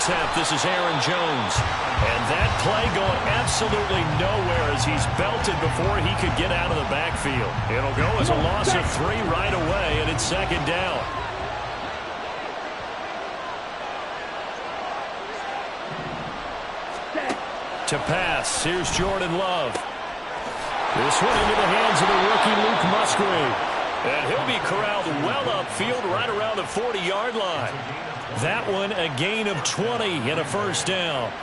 attempt. This is Aaron Jones. And that play going absolutely nowhere as he's belted before he could get out of the backfield. It'll go as a loss of 3 right away, and it's second down. To pass, here's Jordan Love. This one into the hands of the rookie Luke Musgrave. And he'll be corralled well upfield right around the 40-yard line. That one a gain of 20 and a first down.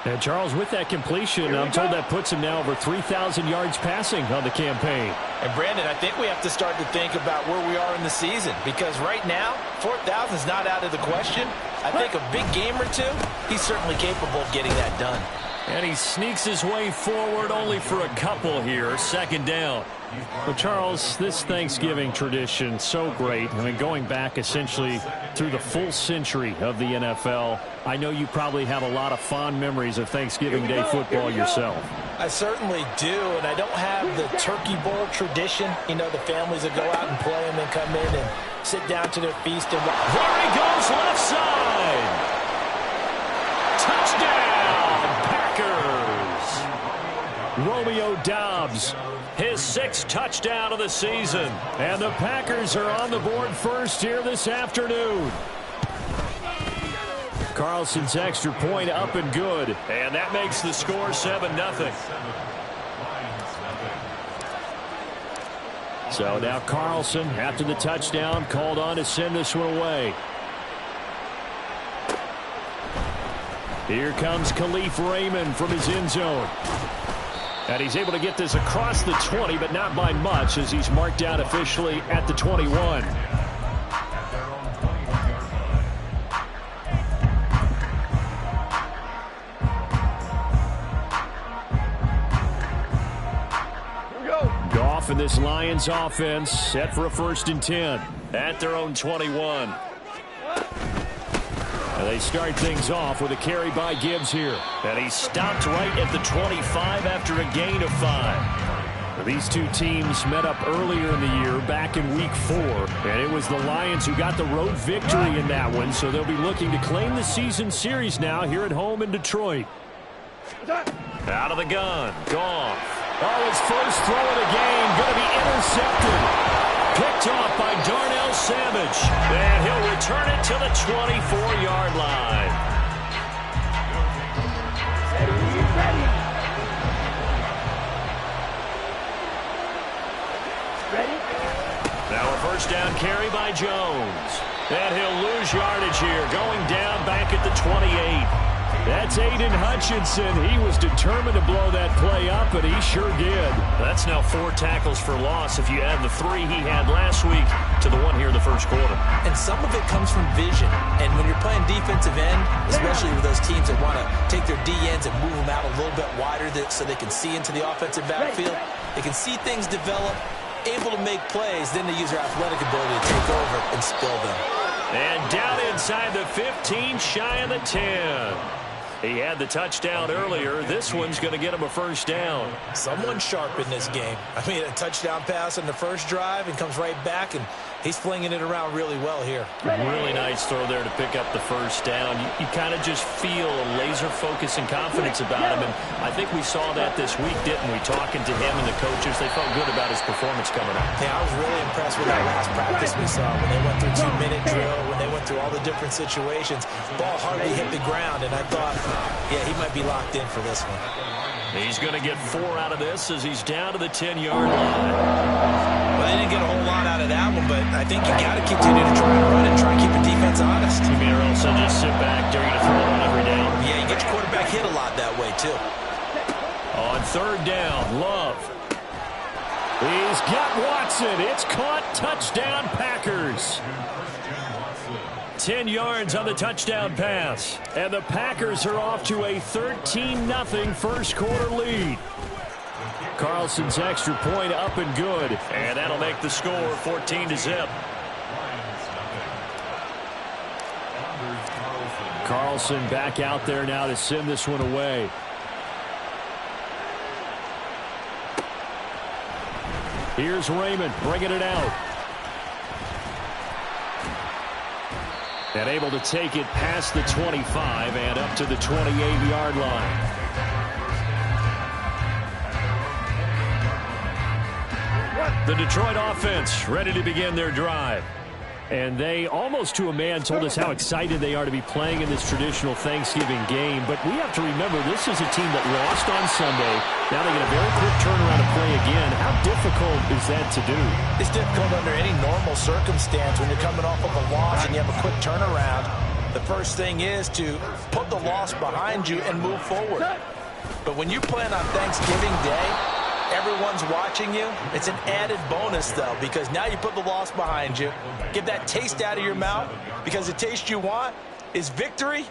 And Charles, with that completion, I'm told that puts him now over 3,000 yards passing on the campaign. And Brandon, I think we have to start to think about where we are in the season, because right now 4,000 is not out of the question. I think a big game or two, he's certainly capable of getting that done. And he sneaks his way forward only for a couple here. Second down. Well, Charles, this Thanksgiving tradition, so great. I mean, going back essentially through the full century of the NFL, I know you probably have a lot of fond memories of Thanksgiving Day football yourself. I certainly do, and I don't have the Turkey Bowl tradition. You know, the families that go out and play and then come in and sit down to their feast. And there he goes, left side. Touchdown, Packers. Romeo Doubs, his 6th touchdown of the season. And the Packers are on the board first here this afternoon. Carlson's extra point up and good. And that makes the score 7-0. So now Carlson, after the touchdown, called on to send this one away. Here comes Khalif Raymond from his end zone. And he's able to get this across the 20, but not by much, as he's marked down officially at the 21. Goff and this Lions offense set for a 1st and 10 at their own 21. And they start things off with a carry by Gibbs here. And he stopped right at the 25 after a gain of 5. These two teams met up earlier in the year, back in week 4. And it was the Lions who got the road victory in that one. So they'll be looking to claim the season series now here at home in Detroit. Out of the gun. Goff. Oh, his first throw of the game going to be intercepted. Picked off by Darnell Savage. And he'll return it to the 24-yard line. Now a first down carry by Jones. And he'll lose yardage here, going down back at the 28. That's Aiden Hutchinson. He was determined to blow that play up, and he sure did. That's now 4 tackles for loss if you add the 3 he had last week to the 1 here in the first quarter. And some of it comes from vision. And when you're playing defensive end, especially with those teams that want to take their D-ends and move them out a little bit wider so they can see into the offensive backfield, they can see things develop, able to make plays, then they use their athletic ability to take over and spill them. And down inside the 15, shy of the 10. He had the touchdown earlier. This one's going to get him a first down. Someone sharp in this game. I mean, a touchdown pass on the first drive and comes right back, and he's flinging it around really well here. Really nice throw there to pick up the first down. You kind of just feel a laser focus and confidence about him, and I think we saw that this week, didn't we? Talking to him and the coaches, they felt good about his performance coming up. Yeah, I was really impressed with that last practice we saw when they went through 2-minute drill, when they went through all the different situations. Ball hardly hit the ground, and I thought, yeah, he might be locked in for this one. He's going to get 4 out of this as he's down to the 10-yard line. Well, they didn't get a whole lot out of that one, but I think you got to continue to try and run and try and keep the defense honest. You mean, or else they'll just sit back. They're going to throw it on every down. Yeah, you get your quarterback hit a lot that way, too. On 3rd down, Love. He's got Watson. It's caught. Touchdown, Packers. 10 yards on the touchdown pass. And the Packers are off to a 13-0 first quarter lead. Carlson's extra point up and good. And that'll make the score 14-0. Carlson back out there now to send this one away. Here's Raymond bringing it out. And able to take it past the 25 and up to the 28-yard line. The Detroit offense ready to begin their drive. And they, almost to a man, told us how excited they are to be playing in this traditional Thanksgiving game. But we have to remember, this is a team that lost on Sunday. Now they get a very quick turnaround to play again. How difficult is that to do? It's difficult under any normal circumstance when you're coming off of a loss and you have a quick turnaround. The first thing is to put the loss behind you and move forward. But when you're playing on Thanksgiving Day, everyone's watching you. It's an added bonus, though, because now you put the loss behind you. Get that taste out of your mouth, because the taste you want is victory,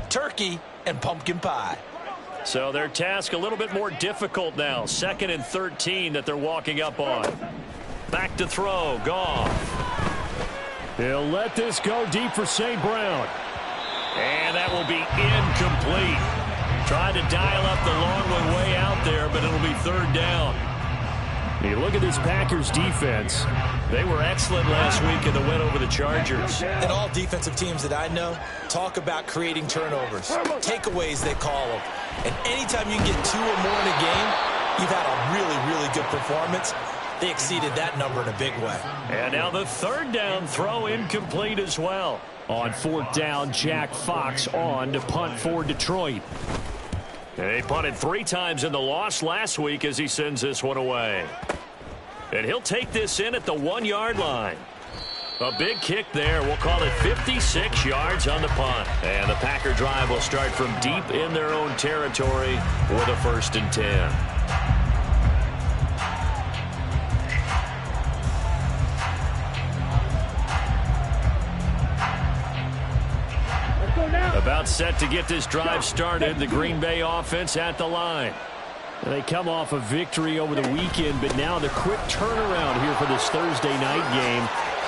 turkey, and pumpkin pie. So their task a little bit more difficult now. 2nd and 13 that they're walking up on. Back to throw. Goff. He'll let this go deep for St. Brown. And that will be incomplete. Tried to dial up the long one way out there, but it'll be 3rd down. You look at this Packers defense. They were excellent last week in the win over the Chargers. And all defensive teams that I know talk about creating turnovers. Takeaways, they call them. And anytime you can get 2 or more in a game, you've had a really, really good performance. They exceeded that number in a big way. And now the 3rd down throw incomplete as well. On 4th down, Jack Fox on to punt for Detroit. And they punted 3 times in the loss last week as he sends this one away. And he'll take this in at the 1-yard line. A big kick there. We'll call it 56 yards on the punt. And the Packer drive will start from deep in their own territory with a 1st and 10. About set to get this drive started. The Green Bay offense at the line. They come off a victory over the weekend, but now the quick turnaround here for this Thursday night game.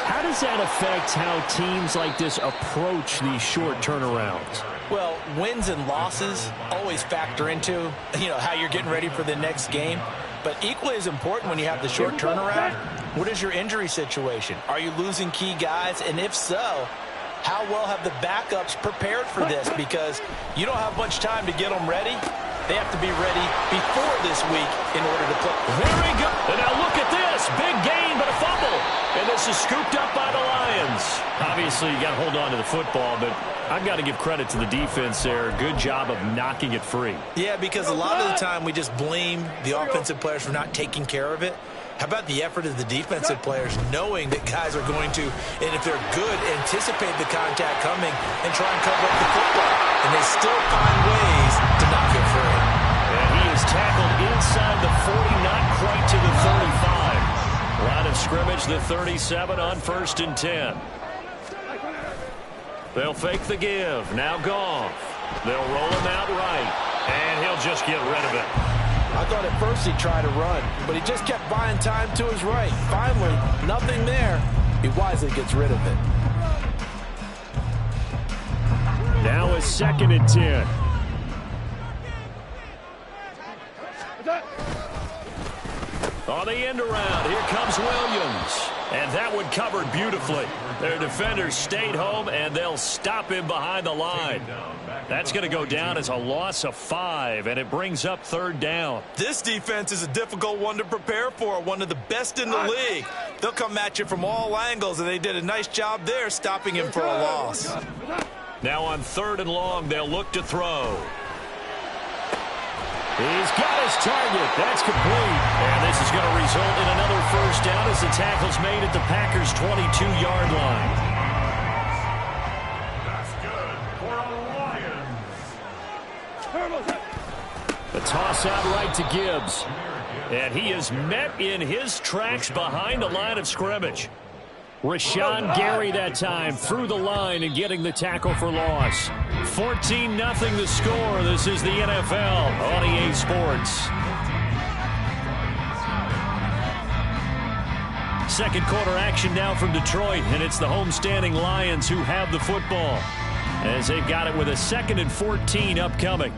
How does that affect how teams like this approach these short turnarounds? Well, wins and losses always factor into, how you're getting ready for the next game. But equally as important when you have the short turnaround, what is your injury situation? Are you losing key guys? And if so, how well have the backups prepared for this? Because you don't have much time to get them ready. They have to be ready before this week in order to play. Very good. And now look at this. Big gain, but a fumble. And this is scooped up by the Lions. Obviously, you got to hold on to the football, but I've got to give credit to the defense there. Good job of knocking it free. Yeah, because a lot of the time we just blame the offensive players for not taking care of it. How about the effort of the defensive players knowing that guys are going to, and if they're good, anticipate the contact coming and try and cover up the football. And they still find ways to knock it free. And he is tackled inside the 40, not quite to the 35. Line of scrimmage, the 37 on 1st and 10. They'll fake the give. Now Goff. They'll roll him out right. And he'll just get rid of it. I thought at first he'd try to run, but he just kept buying time to his right. Finally, nothing there. He wisely gets rid of it. Now it's 2nd and 10. On the end around, here comes Williams. And that one covered beautifully. Their defenders stayed home, and they'll stop him behind the line. That's going to go down as a loss of 5, and it brings up 3rd down. This defense is a difficult one to prepare for, one of the best in the league. They'll come at you from all angles, and they did a nice job there stopping him for a loss. Now on 3rd and long, they'll look to throw. He's got his target. That's complete. And this is going to result in another 1st down as the tackle's made at the Packers' 22-yard line. That's good for the Lions. The toss out right to Gibbs. And he is met in his tracks behind the line of scrimmage. Rashawn Gary that time through the line and getting the tackle for loss. 14-0 the score. This is the NFL on EA Sports. Second quarter action now from Detroit, and it's the homestanding Lions who have the football as they've got it with a 2nd and 14 upcoming.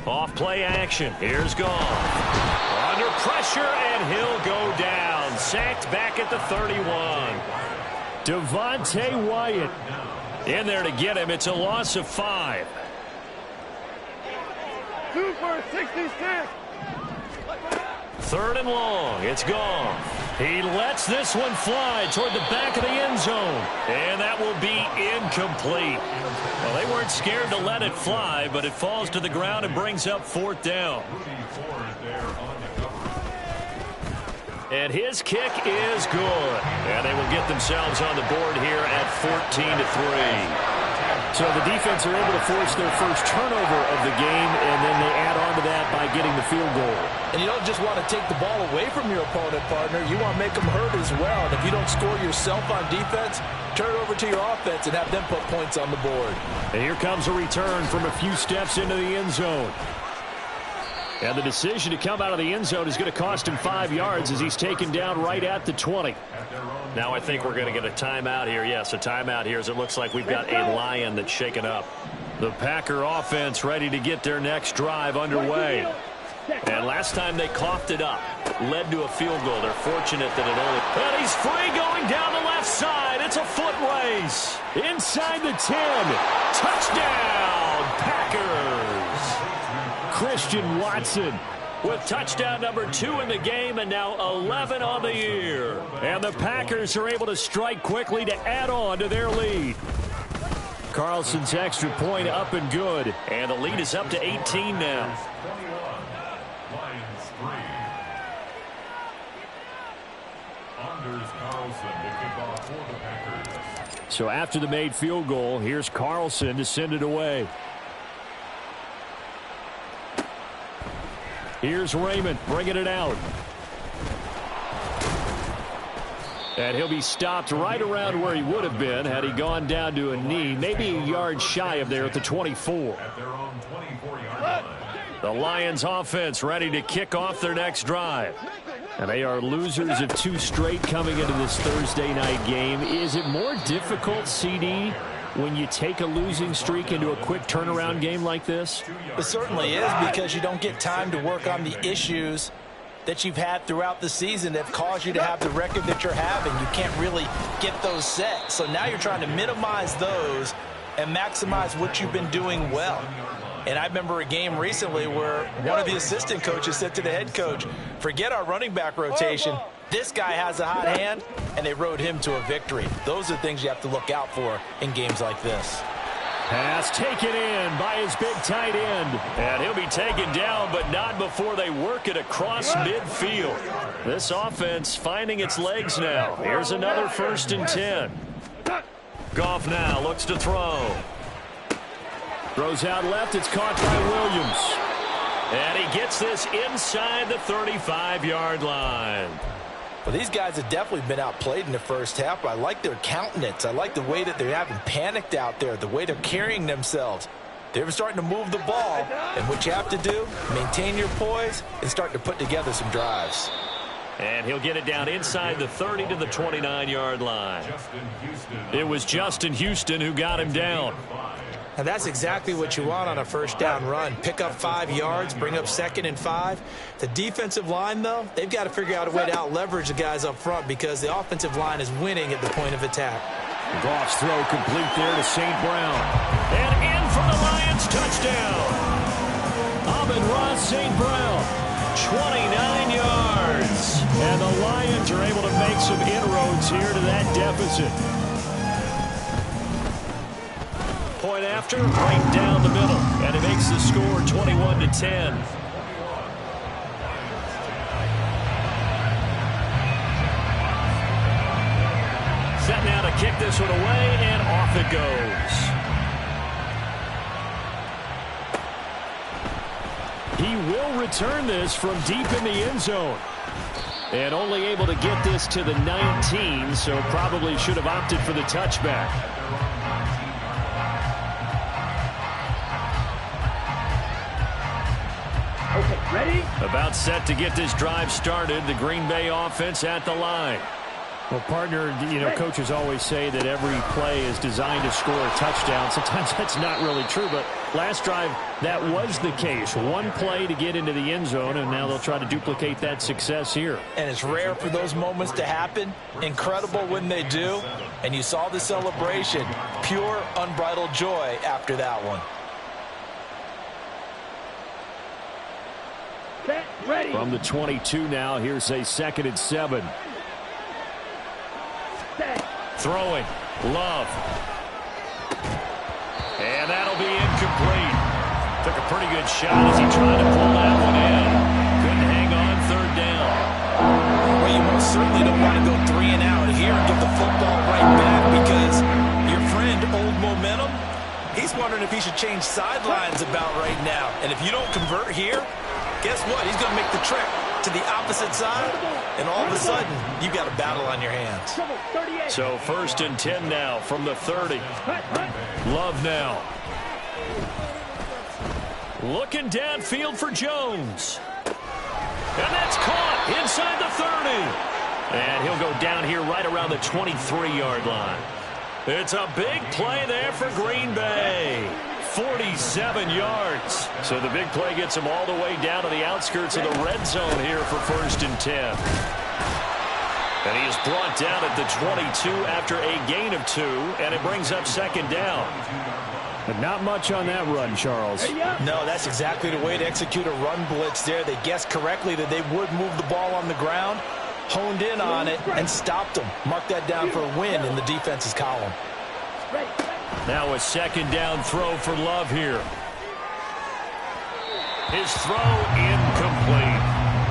Off play action. Here's Goff. Under pressure, and he'll go down. Sacked back at the 31. Devontae Wyatt in there to get him. It's a loss of 5. 2 for 66. 3rd and long. It's Goff. He lets this one fly toward the back of the end zone. And that will be incomplete. Well, they weren't scared to let it fly, but it falls to the ground and brings up 4th down. And his kick is good. And they will get themselves on the board here at 14-3. So the defense are able to force their first turnover of the game, and then they add on to that by getting the field goal. And you don't just want to take the ball away from your opponent, partner. You want to make them hurt as well. And if you don't score yourself on defense, turn it over to your offense and have them put points on the board. And here comes a return from a few steps into the end zone. And the decision to come out of the end zone is going to cost him 5 yards as he's taken down right at the 20. Now I think we're going to get a timeout here. Yes, a timeout here as it looks like we've got a Lion that's shaken up. The Packer offense ready to get their next drive underway. And last time they coughed it up, led to a field goal. They're fortunate that it only... And he's free going down the left side. It's a foot race. Inside the 10. Touchdown, Packers. Christian Watson with touchdown number 2 in the game and now 11 on the year. And the Packers are able to strike quickly to add on to their lead. Carlson's extra point up and good. And the lead is up to 18 now. So after the made field goal, here's Carlson to send it away. Here's Raymond bringing it out. And he'll be stopped right around where he would have been had he gone down to a knee, maybe a yard shy of there at the 24. The Lions offense ready to kick off their next drive. And they are losers of 2 straight coming into this Thursday night game. Is it more difficult, CD, when you take a losing streak into a quick turnaround game like this? It certainly is, because you don't get time to work on the issues that you've had throughout the season that have caused you to have the record that you're having. You can't really get those set. So now you're trying to minimize those and maximize what you've been doing well. And I remember a game recently where one of the assistant coaches said to the head coach, forget our running back rotation. This guy has a hot hand, and they rode him to a victory. Those are things you have to look out for in games like this. Pass taken in by his big tight end. And he'll be taken down, but not before they work it across midfield. This offense finding its legs now. Here's another 1st and 10. Goff now looks to throw. Throws out left. It's caught by Williams. And he gets this inside the 35-yard line. Well, these guys have definitely been outplayed in the first half, but I like their countenance. I like the way that they haven't panicked out there, the way they're carrying themselves. They're starting to move the ball, and what you have to do, maintain your poise and start to put together some drives. And he'll get it down inside the 30 to the 29-yard line. It was Justin Houston who got him down. And that's exactly what you want on a first down run. Pick up 5 yards, bring up 2nd and 5. The defensive line, though, they've got to figure out a way to out-leverage the guys up front because the offensive line is winning at the point of attack. Goff's throw complete there to St. Brown. And in for the Lions touchdown. Amon-Ra St. Brown, 29 yards. And the Lions are able to make some inroads here to that deficit. Point after, right down the middle. And it makes the score 21-10. Set now to kick this one away, and off it goes. He will return this from deep in the end zone. And only able to get this to the 19, so probably should have opted for the touchback. Okay, ready? About set to get this drive started. The Green Bay offense at the line. Well, partner, you know, coaches always say that every play is designed to score a touchdown. Sometimes that's not really true, but Last drive, that was the case. One play to get into the end zone, and now they'll try to duplicate that success here. And it's rare for those moments to happen. Incredible when they do. And you saw the celebration. Pure, unbridled joy after that one. Set, ready. From the 22 now, here's a 2nd and 7. Set. Throwing. Love. And that'll be incomplete. Took a pretty good shot as he tried to pull that one in. Couldn't hang on 3rd down. Well, you most certainly don't want to go 3 and out here and get the football right back because your friend, Old Momentum, he's wondering if he should change sidelines about right now. And if you don't convert here, guess what? He's going to make the trek to the opposite side, and all of a sudden, you've got a battle on your hands. So 1st and 10 now from the 30. Love now. Looking downfield for Jones. And that's caught inside the 30. And he'll go down here right around the 23-yard line. It's a big play there for Green Bay. 47 yards. So the big play gets him all the way down to the outskirts of the red zone here for 1st and 10. And he is brought down at the 22 after a gain of 2, and it brings up 2nd down. But not much on that run, Charles. No, that's exactly the way to execute a run blitz there. They guessed correctly that they would move the ball on the ground, honed in on it, and stopped them. Mark that down for a win in the defense's column. Now a 2nd down throw for Love here. His throw incomplete.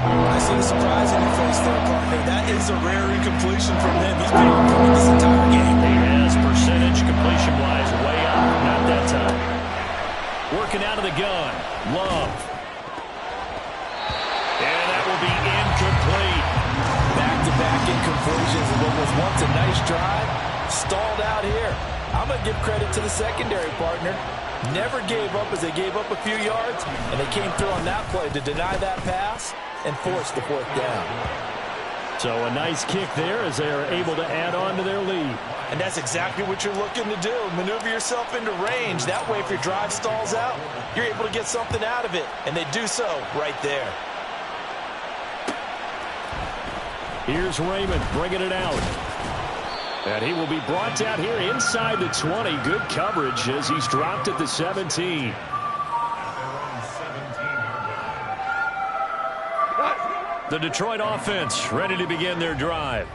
I see the surprise in your face there, partner. That is a rare incompletion from him. He's been on point this entire game. He has percentage completion-wise way up. Not that time. Working out of the gun. Love. And that will be incomplete. Back-to-back incompletions of what was once a nice drive. Stalled out here. I'm going to give credit to the secondary, partner. Never gave up as they gave up a few yards, and they came through on that play to deny that pass and force the 4th down. So a nice kick there as they are able to add on to their lead. And that's exactly what you're looking to do. Maneuver yourself into range. That way, if your drive stalls out, you're able to get something out of it. And they do so right there. Here's Raymond bringing it out. And he will be brought down here inside the 20. Good coverage as he's dropped at the 17. The Detroit offense ready to begin their drive.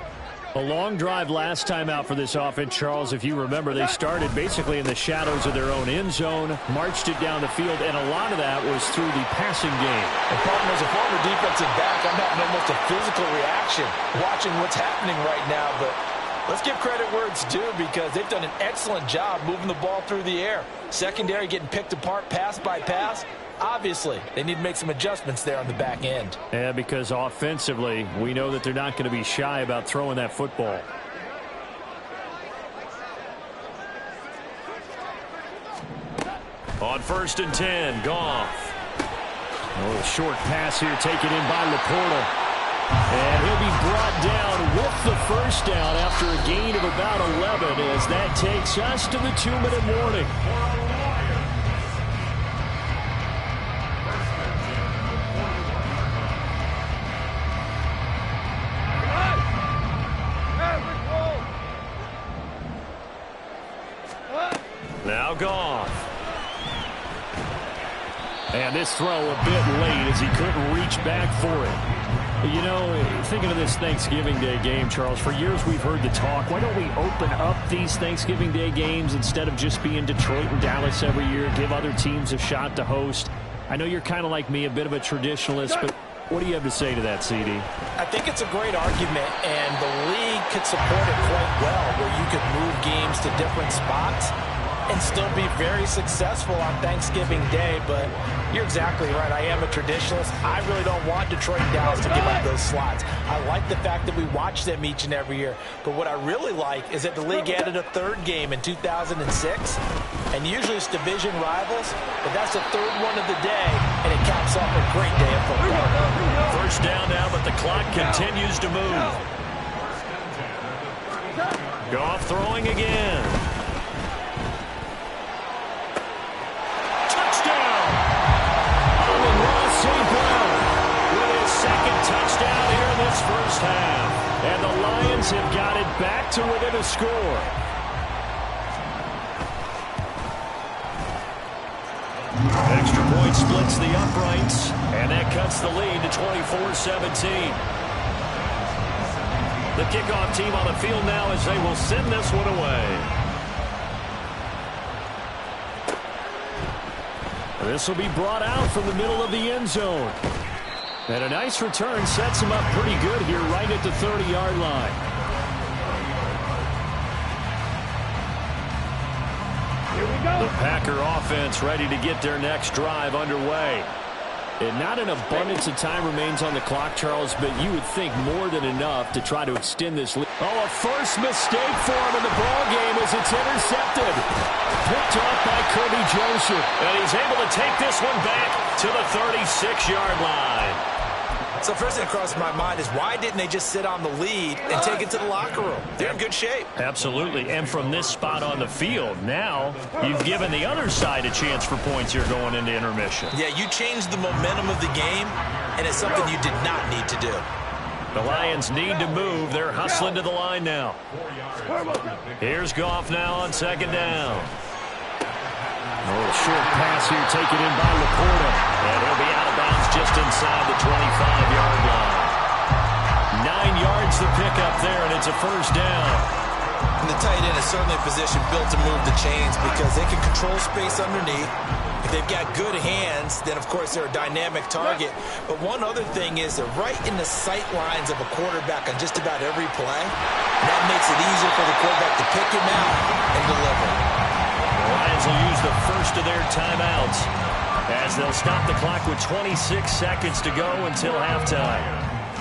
A long drive last time out for this offense, Charles. If you remember, they started basically in the shadows of their own end zone, marched it down the field, and a lot of that was through the passing game. And partner, as a former defensive back, I'm having almost a physical reaction watching what's happening right now, but let's give credit where it's due because they've done an excellent job moving the ball through the air. Secondary getting picked apart pass by pass. Obviously, they need to make some adjustments there on the back end. Yeah, because offensively, we know that they're not going to be shy about throwing that football. On 1st and 10, Goff. A little short pass here taken in by Laporta. And he'll be brought down with the 1st down after a gain of about 11 as that takes us to the 2-minute warning. Now Goff. And this throw a bit late as he couldn't reach back for it. You know, thinking of this Thanksgiving Day game, Charles, for years we've heard the talk, why don't we open up these Thanksgiving Day games instead of just being Detroit and Dallas every year, give other teams a shot to host? I know you're kind of like me, a bit of a traditionalist, but what do you have to say to that, CD? I think it's a great argument, and the league could support it quite well, where you could move games to different spots and still be very successful on Thanksgiving Day. But you're exactly right. I am a traditionalist. I really don't want Detroit and Dallas to give up those slots. I like the fact that we watch them each and every year. But what I really like is that the league added a 3rd game in 2006. And usually it's division rivals, but that's the 3rd one of the day, and it caps off a great day of football. 1st down now, but the clock continues to move. Goff throwing again. And the Lions have got it back to within a score. Extra point splits the uprights, and that cuts the lead to 24-17. The kickoff team on the field now as they will send this one away. This will be brought out from the middle of the end zone. And a nice return sets him up pretty good here right at the 30-yard line. Here we go. The Packer offense ready to get their next drive underway. And not an abundance of time remains on the clock, Charles, but you would think more than enough to try to extend this lead. Oh, a first mistake for him in the ball game as it's intercepted. Picked off by Kirby Joseph. And he's able to take this one back to the 36-yard line. So first thing that crossed my mind is why didn't they just sit on the lead and take it to the locker room? They're in good shape. Absolutely. And from this spot on the field, now you've given the other side a chance for points here going into intermission. Yeah, you changed the momentum of the game, and it's something you did not need to do. The Lions need to move. They're hustling to the line now. Here's Goff now on second down. Oh, short pass here taken in by Laporta. And he'll be out of bounds just inside the 25-yard line. 9 yards the pickup there, and it's a first down. And the tight end is certainly a position built to move the chains because they can control space underneath. If they've got good hands, then, of course, they're a dynamic target. But one other thing is they're right in the sight lines of a quarterback on just about every play. And that makes it easier for the quarterback to pick him out and deliver. The Lions will use the first of their timeouts as they'll stop the clock with 26 seconds to go until halftime.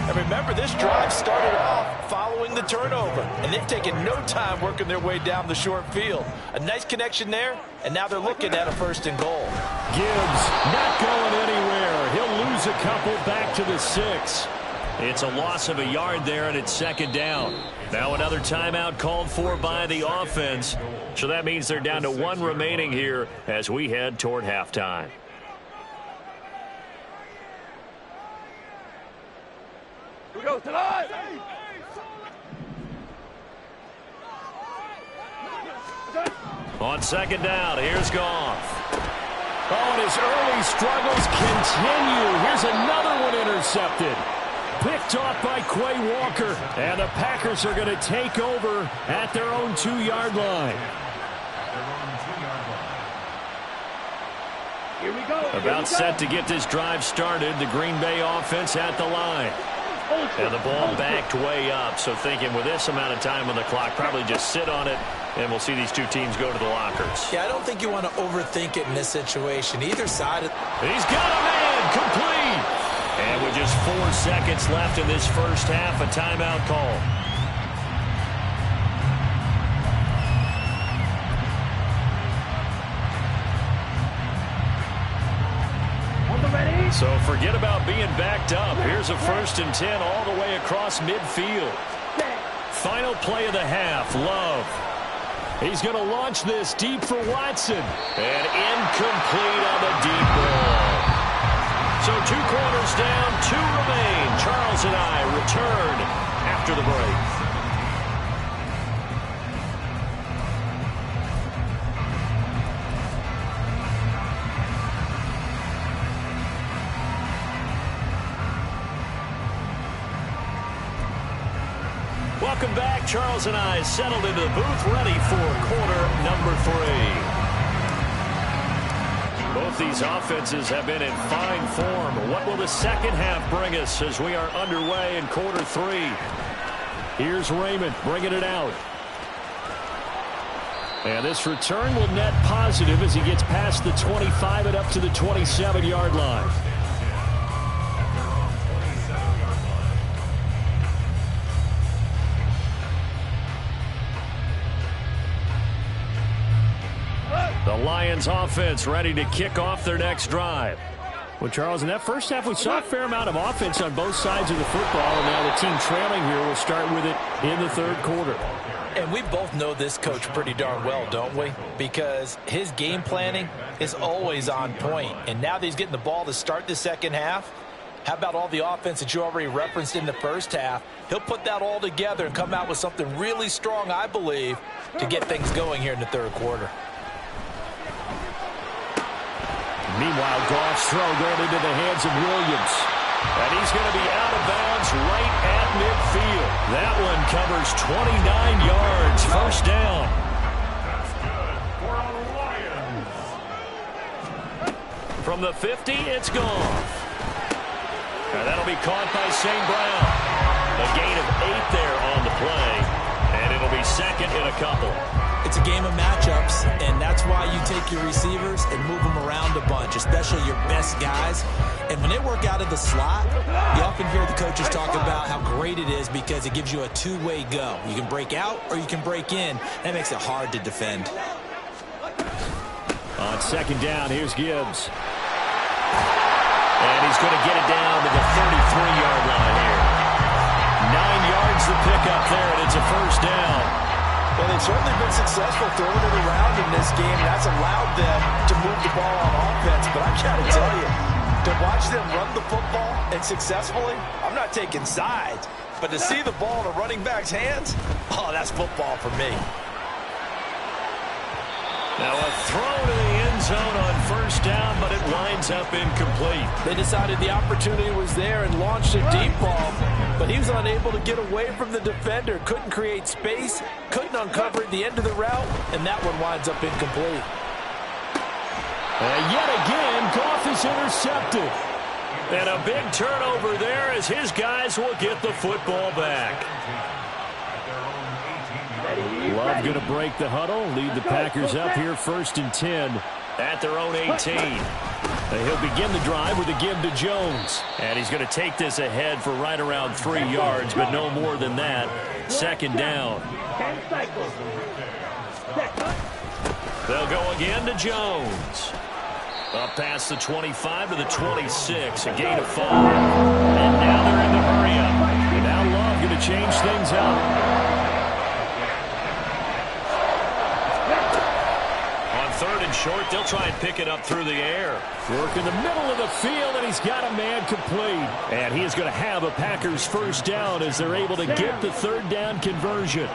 And remember, this drive started off following the turnover, and they've taken no time working their way down the short field. A nice connection there, and now they're looking at a first and goal. Gibbs not going anywhere. He'll lose a couple back to the 6. It's a loss of a yard there, and it's second down. Now another timeout called for by the offense. So that means they're down to 1 remaining here as we head toward halftime. Here we go tonight. On second down, here's Goff. Oh, and his early struggles continue. Here's another one intercepted. Picked off by Quay Walker. And the Packers are going to take over at their own 2-yard line. Here we go. About set to get this drive started. The Green Bay offense at the line. And the ball backed way up. So thinking with this amount of time on the clock, probably just sit on it, and we'll see these two teams go to the lockers. Yeah, I don't think you want to overthink it in this situation. Either side. He's got a man complete. And with just 4 seconds left in this first half, a timeout call. So forget about being backed up. Here's a 1st and 10 all the way across midfield. Final play of the half, Love. He's going to launch this deep for Watson. And incomplete on the deep ball. So 2 quarters down, 2 remain. Charles and I return after the break. Welcome back. Charles and I settled into the booth, ready for quarter number 3. Both these offenses have been in fine form. What will the second half bring us as we are underway in quarter 3? Here's Raymond bringing it out. And this return will net positive as he gets past the 25 and up to the 27-yard line. The Lions offense ready to kick off their next drive. Well, Charles, in that first half, we saw a fair amount of offense on both sides of the football, and now the team trailing here will start with it in the third quarter. And we both know this coach pretty darn well, don't we? Because his game planning is always on point. And now that he's getting the ball to start the second half, How about all the offense that you already referenced in the first half? He'll put that all together and come out with something really strong, I believe, to get things going here in the third quarter. Meanwhile, Goff's throw going into the hands of Williams. And he's going to be out of bounds right at midfield. That one covers 29 yards. First down. From the 50, it's gone. And that'll be caught by St. Brown. A gain of 8 there on the play. And it'll be second in a couple. It's a game of matchups, and that's why you take your receivers and move them around a bunch, especially your best guys. And when they work out of the slot, you often hear the coaches talk about how great it is because it gives you a two-way go. You can break out or you can break in. That makes it hard to defend. On second down, here's Gibbs. And he's going to get it down to the 33-yard line here. 9 yards the pickup there, and it's a first down. Well, they've certainly been successful throwing it around in this game. That's allowed them to move the ball on offense. But I got to tell you, to watch them run the football and successfully, I'm not taking sides. But to see the ball in a running back's hands, oh, that's football for me. Now a throw to the end zone on first down, but it winds up incomplete. They decided the opportunity was there and launched a deep ball, but he was unable to get away from the defender, couldn't create space, couldn't uncover at the end of the route, and that one winds up incomplete. And yet again, Goff is intercepted. And a big turnover there as his guys will get the football back. Love going to break the huddle, lead the Packers up here 1st and 10 at their own 18. He'll begin the drive with a give to Jones. And he's going to take this ahead for right around 3 yards, but no more than that. Second down. They'll go again to Jones. Up past the 25 to the 26, a gain of 5. And now they're in the hurry up. And now Love going to change things up. Third and short, they'll try and pick it up through the air. Work in the middle of the field, and he's got a man complete. And he is going to have a Packers first down as they're able to get the third down conversion.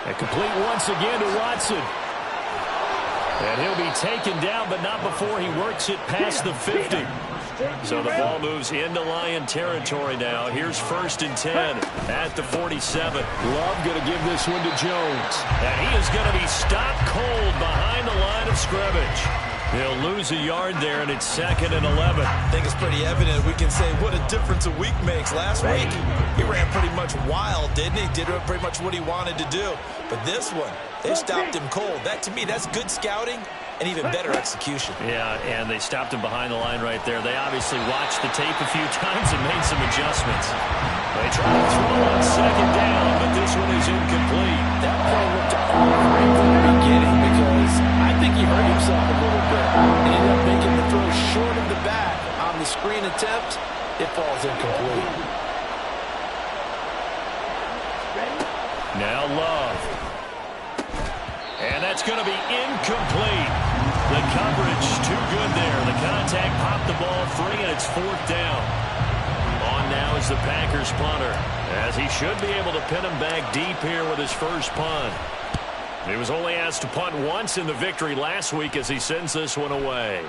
And complete once again to Watson. And he'll be taken down, but not before he works it past the 50. So the ball moves into Lion territory now. Here's 1st and 10 at the 47. Love going to give this one to Jones. And he is going to be stopped cold behind the line of scrimmage. He'll lose a yard there, and it's 2nd and 11. I think it's pretty evident. We can say what a difference a week makes. Last week, he ran pretty much wild, didn't he? Did pretty much what he wanted to do. But this one, they stopped him cold. That, to me, that's good scouting and even better execution. Yeah, and they stopped him behind the line right there. They obviously watched the tape a few times and made some adjustments. They try to throw on second down, but this one is incomplete. That play looked great from the beginning because I think he hurt himself a little bit. He ended up making the throw short of the back. On the screen attempt, it falls incomplete. Now Love. And that's going to be incomplete. The coverage too good there. The contact popped the ball free, and it's 4th down. On now is the Packers punter, as he should be able to pin him back deep here with his first punt. He was only asked to punt once in the victory last week as he sends this one away.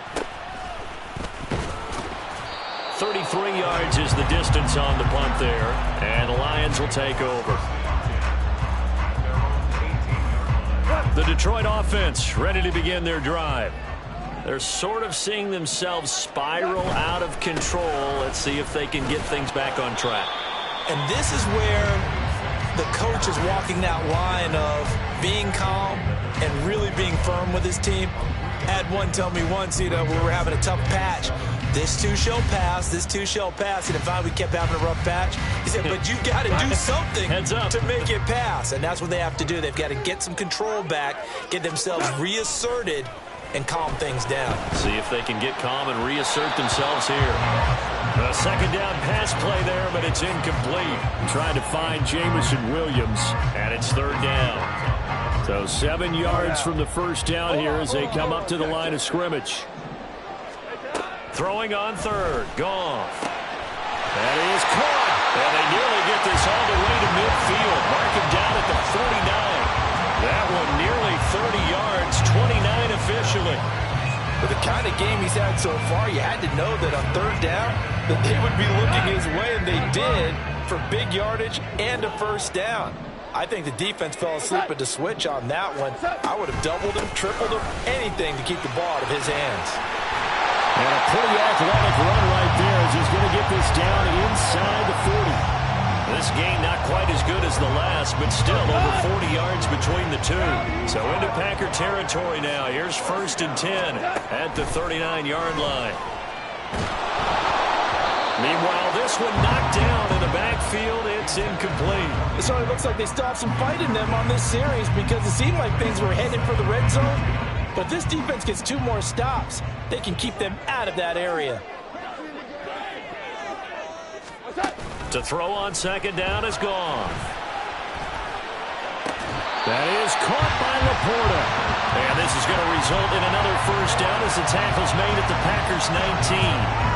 33 yards is the distance on the punt there, and the Lions will take over. The Detroit offense ready to begin their drive. They're sort of seeing themselves spiral out of control. Let's see if they can get things back on track. And this is where the coach is walking that line of being calm and really being firm with his team. Had one tell me once, we were having a tough patch. This too shall pass. This too shall pass. And if we kept having a rough patch, he said, but you got to do something to make it pass. And that's what they have to do. They've got to get some control back, get themselves reasserted, and calm things down. See if they can get calm and reassert themselves here. A second down pass play there, but it's incomplete. Trying to find Jameson Williams, and it's 3rd down. So 7 yards from the first down here as they come up to the line of scrimmage. Throwing on third. Goff. That is caught. And they nearly get this all the way to midfield. Mark him down at the 49. That one nearly 30 yards, 29 officially. With the kind of game he's had so far, you had to know that on third down that they would be looking his way, and they did, for big yardage and a first down. I think the defense fell asleep at the switch on that one. I would have doubled him, tripled him, anything to keep the ball out of his hands. And a pretty athletic run right there as he's going to get this down inside the 40. This game not quite as good as the last, but still over 40 yards between the two. So into Packer territory now. Here's 1st and 10 at the 39-yard line. Meanwhile, this one knocked down in the backfield. It's incomplete. It certainly looks like they still have some fight in them on this series because it seemed like things were headed for the red zone. But this defense gets 2 more stops. They can keep them out of that area. To throw on 2nd down is gone. That is caught by Laporta. And this is going to result in another first down as the tackle's made at the Packers' 19.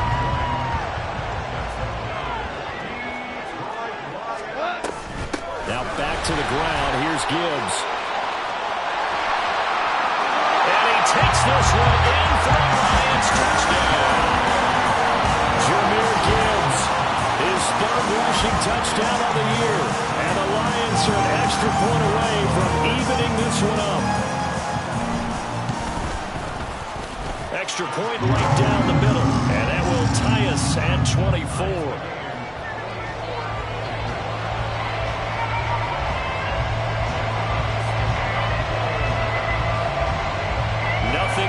Now back to the ground. Here's Gibbs. And he takes this one in for the Lions touchdown. Jahmyr Gibbs, his 3rd rushing touchdown of the year. And the Lions are an extra point away from evening this one up. Extra point right down the middle. And that will tie us at 24.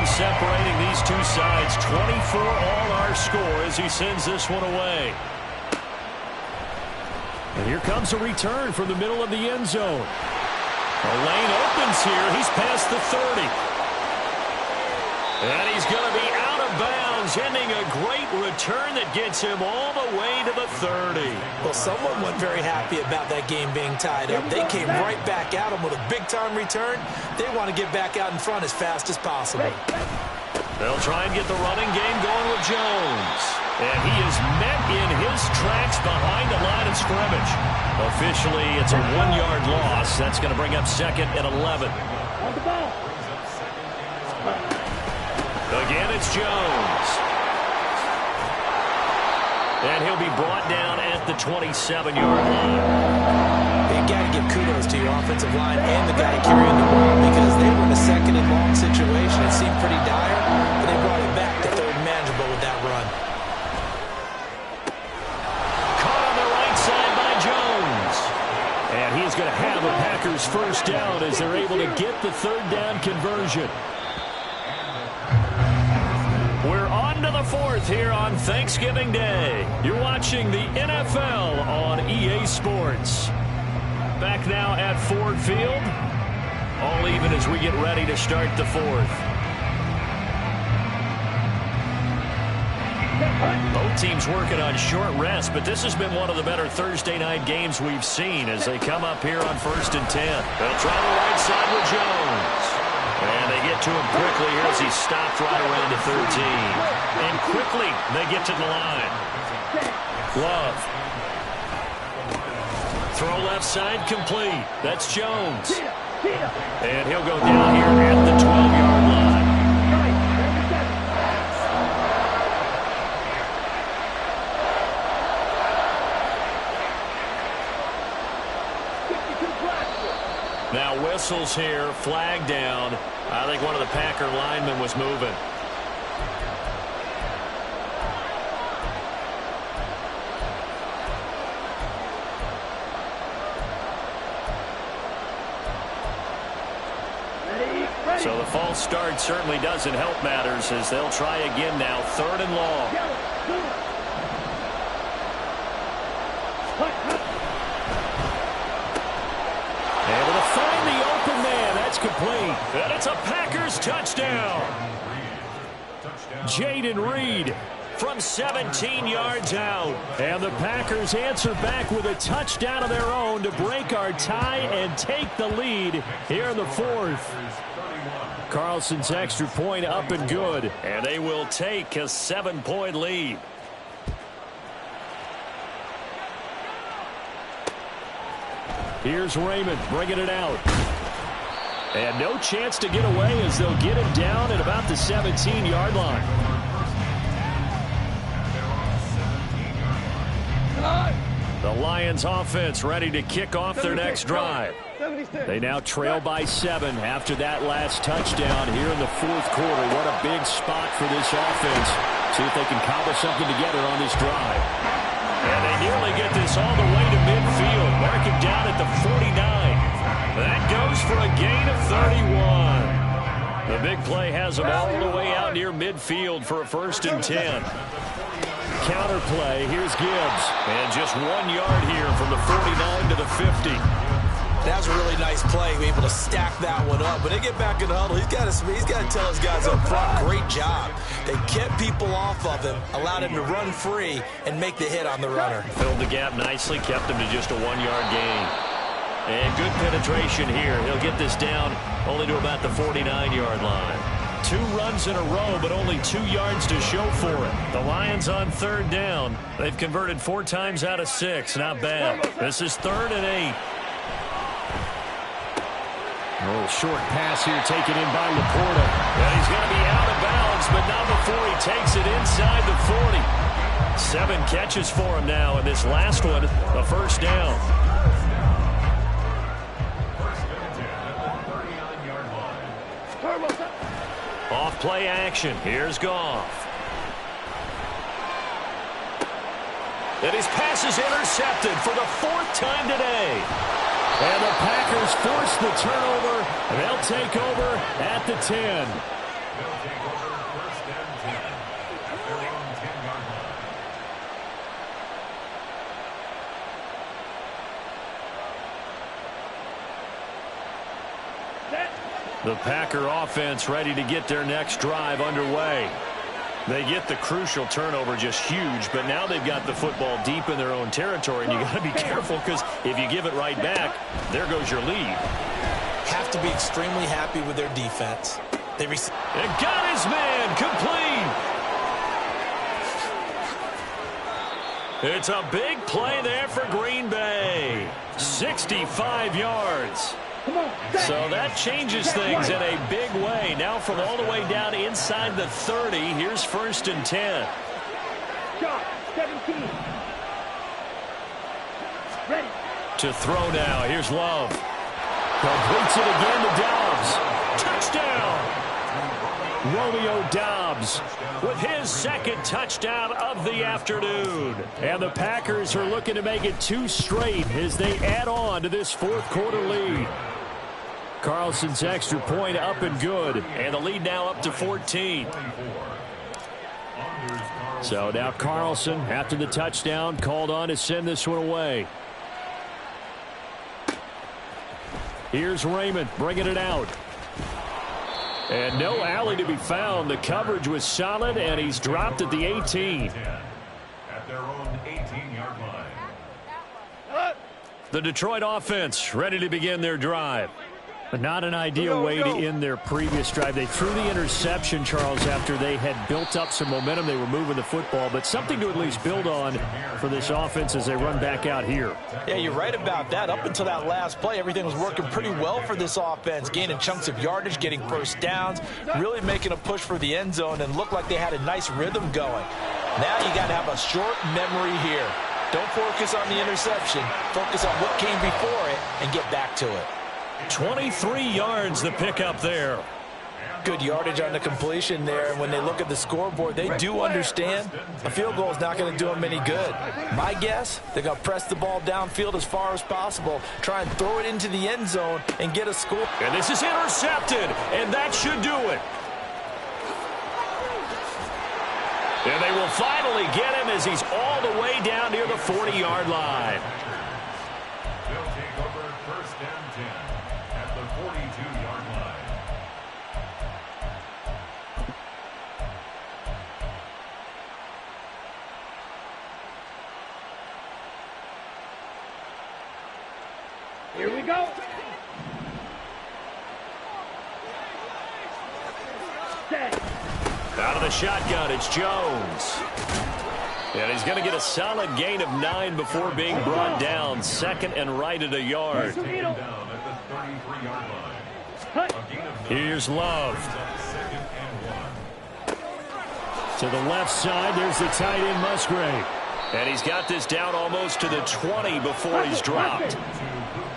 Separating these two sides. 24 all our score as he sends this one away. And here comes a return from the middle of the end zone. The lane opens here. He's past the 30. And he's going to be out of bounds, ending a great return that gets him all the way to the 30. Well, someone wasn't very happy about that game being tied up. They came right back at him with a big-time return. They want to get back out in front as fast as possible. They'll try and get the running game going with Jones. And he is met in his tracks behind the line of scrimmage. Officially, it's a 1-yard loss. That's going to bring up 2nd and 11. Again, it's Jones. And he'll be brought down at the 27-yard line. You got to give kudos to your offensive line and the guy carrying the ball because they were in a 2nd and long situation. It seemed pretty dire, but they brought it back to 3rd and manageable with that run. Caught on the right side by Jones. And he's going to have a Packers first down as they're able to get the 3rd down conversion. We're on to the 4th here on Thanksgiving Day. You're watching the NFL on EA Sports. Back now at Ford Field. All even as we get ready to start the 4th. Both teams working on short rest, but this has been one of the better Thursday night games we've seen as they come up here on 1st and 10. They'll try the right side with Jones. And they get to him quickly here as he's stopped right around the 13. And quickly they get to the line. Love. Throw left side complete. That's Jones. And he'll go down here at the 12-yard line. Now whistles here, flag down. I think one of the Packer linemen was moving. So the false start certainly doesn't help matters as they'll try again now, 3rd and long. Able to find the open man. That's complete. And it's a Packers touchdown. Jayden Reed from 17 yards out. And the Packers answer back with a touchdown of their own to break our tie and take the lead here in the fourth. Carlson's extra point up and good. And they will take a 7-point lead. Here's Raymond bringing it out. And no chance to get away as they'll get him down at about the 17-yard line. The Lions offense ready to kick off their next drive. They now trail by 7 after that last touchdown here in the fourth quarter. What a big spot for this offense. See if they can cobble something together on this drive. And they nearly get this all the way to midfield. Mark it down at the 49. That goes for a gain of 31. The big play has them all the way out near midfield for a 1st and 10. Counter play. Here's Gibbs. And just 1 yard here from the 49 to the 50. That was a really nice play, able to stack that one up. But they get back in the huddle. He's got to tell his guys up front, great job. They kept people off of him, allowed him to run free, and make the hit on the runner. Filled the gap nicely, kept him to just a 1-yard gain. And good penetration here. He'll get this down only to about the 49-yard line. 2 runs in a row, but only 2 yards to show for it. The Lions on 3rd down. They've converted 4 times out of 6. Not bad. This is 3rd and 8. A little short pass here taken in by Laporta. And he's going to be out of bounds, but not before he takes it inside the 40. 7 catches for him now, and this last one, a 1st down. Off play action. Here's Goff. And his pass is intercepted for the 4th time today. And the Packers force the turnover. They'll take over at the 10. The Packer offense ready to get their next drive underway. They get the crucial turnover, just huge, but now they've got the football deep in their own territory, and you got to be careful because if you give it right back, there goes your lead. Have to be extremely happy with their defense. They got his man complete. It's a big play there for Green Bay. 65 yards. So that changes things in a big way. Now from all the way down inside the 30, here's 1st and 10. 17. Ready. To throw now. Here's Love. Completes it again to Dobbs. Touchdown! Romeo Dobbs with his 2nd touchdown of the afternoon. And the Packers are looking to make it 2 straight as they add on to this 4th quarter lead. Carlson's extra point up and good. And the lead now up to 14. So now Carlson, after the touchdown, called on to send this one away. Here's Raymond bringing it out. And no alley to be found. The coverage was solid, and he's dropped at the 18. At their own 18-yard line. The Detroit offense ready to begin their drive. But not an ideal way to end their previous drive. They threw the interception, Charles, after they had built up some momentum. They were moving the football, but something to at least build on for this offense as they run back out here. Yeah, you're right about that. Up until that last play, everything was working pretty well for this offense, gaining chunks of yardage, getting 1st downs, really making a push for the end zone, and looked like they had a nice rhythm going. Now you got to have a short memory here. Don't focus on the interception. Focus on what came before it and get back to it. 23 yards the pickup there. Good yardage on the completion there. And when they look at the scoreboard, they do understand a field goal is not going to do them any good. My guess, they're going to press the ball downfield as far as possible, try and throw it into the end zone and get a score. And this is intercepted, and that should do it. And they will finally get him as he's all the way down near the 40-yard line. They'll take over 1st and 10 at the 42-yard line. Here we go. Out of the shotgun, it's Jones. And he's going to get a solid gain of 9 before being brought down. Second and right at a yard. Here's Love. To the left side, there's the tight end Musgrave. And he's got this down almost to the 20 before he's dropped.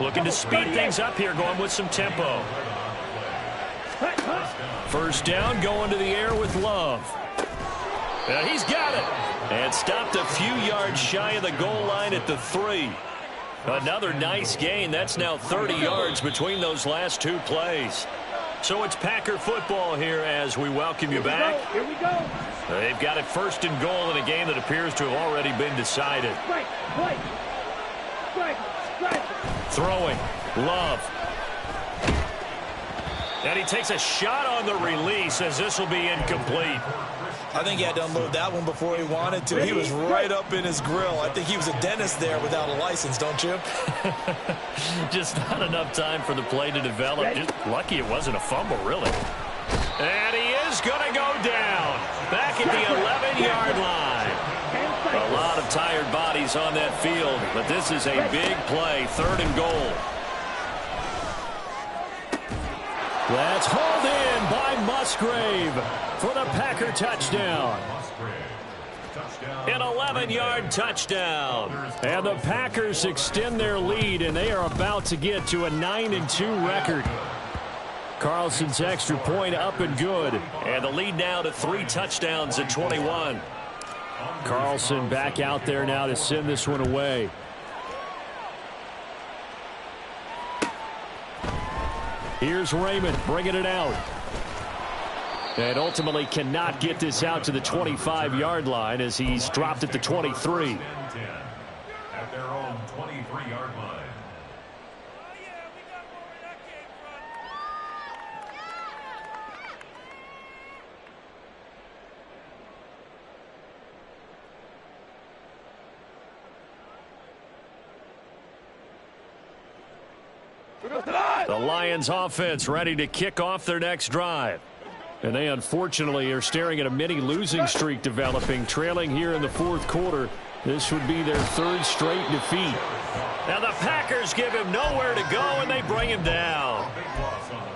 Looking to speed things up here, going with some tempo. First down, going to the air with Love. And he's got it. And stopped a few yards shy of the goal line at the 3. Another nice gain. That's now 30 yards between those last 2 plays. So it's Packer football here as we welcome you back. Here we go. They've got it first and goal in a game that appears to have already been decided. Throwing. Love. And he takes a shot on the release as this will be incomplete. I think he had to unload that one before he wanted to. He was right up in his grill. I think he was a dentist there without a license, don't you? Just not enough time for the play to develop. Just lucky it wasn't a fumble, really. And he is going to go down. Back at the 11-yard line. A lot of tired bodies on that field, but this is a big play. 3rd and goal. That's hauled in by Musgrave for the Packer touchdown. An 11-yard touchdown. And the Packers extend their lead, and they are about to get to a 9-2 record. Carlson's extra point up and good. And the lead now to 3 touchdowns at 21. Carlson back out there now to send this one away. Here's Raymond bringing it out. And ultimately cannot get this out to the 25-yard line as he's dropped at the 23. At their own 23-yard line. The Lions offense ready to kick off their next drive. And they unfortunately are staring at a mini losing streak developing, trailing here in the 4th quarter. This would be their 3rd straight defeat. Now the Packers give him nowhere to go, and they bring him down.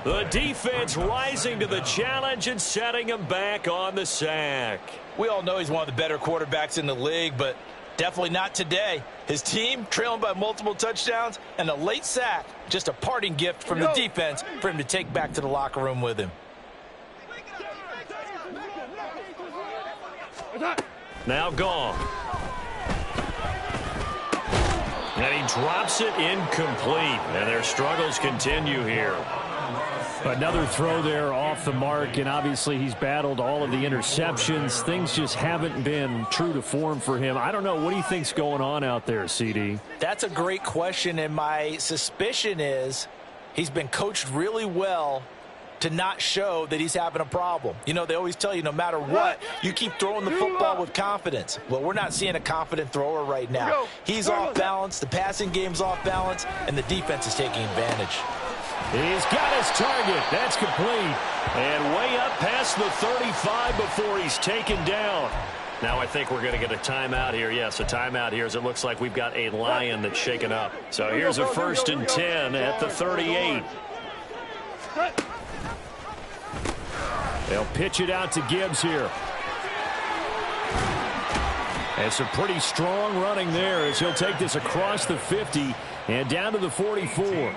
The defense rising to the challenge and setting him back on the sack. We all know he's one of the better quarterbacks in the league, but definitely not today. His team trailing by multiple touchdowns and a late sack. Just a parting gift from the defense for him to take back to the locker room with him. Now gone. And he drops it incomplete. And their struggles continue here. Another throw there off the mark, and obviously he's battled all of the interceptions. Things just haven't been true to form for him. I don't know. What do you think's going on out there, CD? That's a great question, and my suspicion is he's been coached really well to not show that he's having a problem. You know, they always tell you no matter what, you keep throwing the football with confidence. Well, we're not seeing a confident thrower right now. He's off balance, the passing game's off balance, and the defense is taking advantage. He's got his target. That's complete. And way up past the 35 before he's taken down. Now I think we're going to get a timeout here. Yes, a timeout here as it looks like we've got a Lion that's shaken up. So here's a 1st and 10 at the 38. They'll pitch it out to Gibbs here. And some pretty strong running there as he'll take this across the 50 and down to the 44.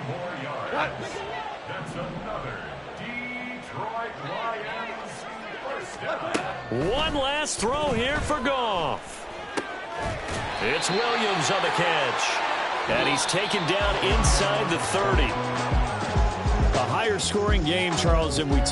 That's another Detroit Lions first down. One last throw here for Goff. It's Williams on the catch. And he's taken down inside the 30. A higher scoring game, Charles, than we typically